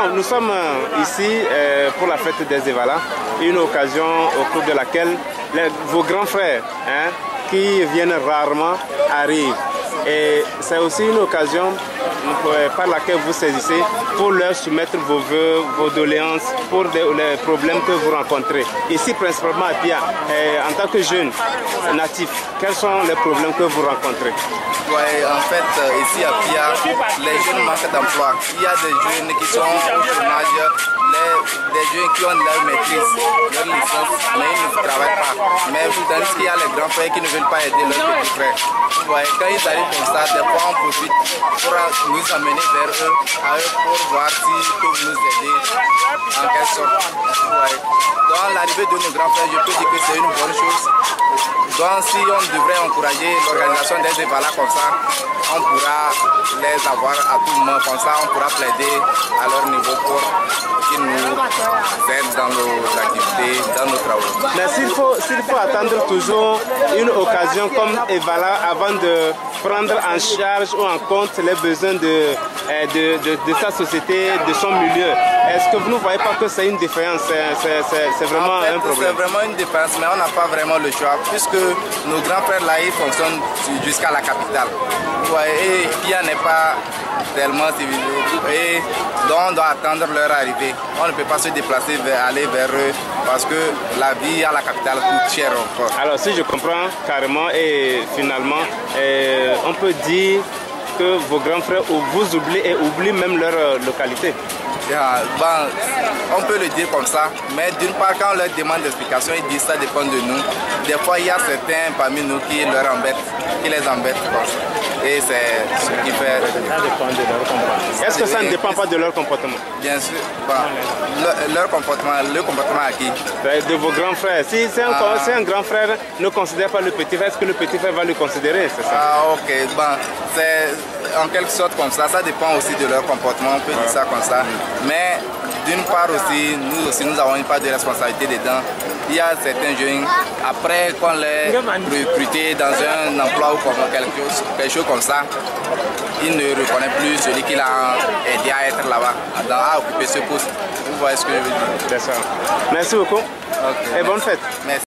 Nous sommes ici pour la fête des Evala, une occasion au cours de laquelle vos grands frères, qui viennent rarement, arrivent. Et c'est aussi une occasion par laquelle vous saisissez pour leur soumettre vos vœux, vos doléances pour les problèmes que vous rencontrez. Ici, principalement à Pia, en tant que jeune natif, quels sont les problèmes que vous rencontrez? Ouais, en fait, ici à Pia, les jeunes manquent d'emploi. Il y a des jeunes qui sont au chômage, des jeunes qui ont leur maîtrise, leur licence, mais ils ne travaillent pas. Mais vous savez qu'il y a les grands frères qui ne veulent pas aider leurs petits frères. Ouais, quand ils arrivent comme ça, des fois on profite pour nous amener vers eux, pour voir s'ils peuvent nous aider en quelque sorte. Ouais. Dans l'arrivée de nos grands frères, je peux dire que c'est une bonne chose. Donc si on devrait encourager l'organisation des Evala comme ça, on pourra les avoir à tout moment comme ça, on pourra plaider à leur niveau pour qu'ils nous aident dans nos activités, dans nos travaux. Mais s'il faut attendre toujours une occasion comme Evala avant de prendre en charge ou en compte les besoins de sa société, de son milieu, est-ce que vous ne voyez pas que c'est une différence? C'est vraiment un problème. C'est vraiment une différence, mais on n'a pas vraiment le choix, puisque nos grands frères là, ils fonctionnent jusqu'à la capitale. Et Pia n'est pas tellement civilisé. Et donc on doit attendre leur arrivée. On ne peut pas se déplacer aller vers eux parce que la vie à la capitale coûte cher encore. Alors si je comprends carrément et finalement, on peut dire que vos grands frères vous oublient et oublient même leur localité. Bon, on peut le dire comme ça, mais d'une part, quand on leur demande d'explication, ils disent ça dépend de nous. Des fois, il y a certains parmi nous qui les embêtent. Et c'est ce qui fait. Ça dépend de leur comportement. Est-ce que ça ne dépend pas de leur comportement? Bien sûr. Bon, le comportement à qui? De vos grands frères. Si un grand frère ne considère pas le petit frère, est-ce que le petit frère va le considérer? C'est ça? Ah, ok. Bon, c'est en quelque sorte comme ça. Ça dépend aussi de leur comportement. On peut dire ça comme ça. Mais d'une part aussi, nous avons une part de responsabilité dedans. Il y a certains jeunes, après qu'on les recruté dans un emploi ou quelque chose comme ça, ils ne reconnaissent plus celui qui l'a aidé à être là-bas, à occuper ce poste. Vous voyez ce que je veux dire? C'est ça. Merci beaucoup. Okay. Et bonne fête. Merci.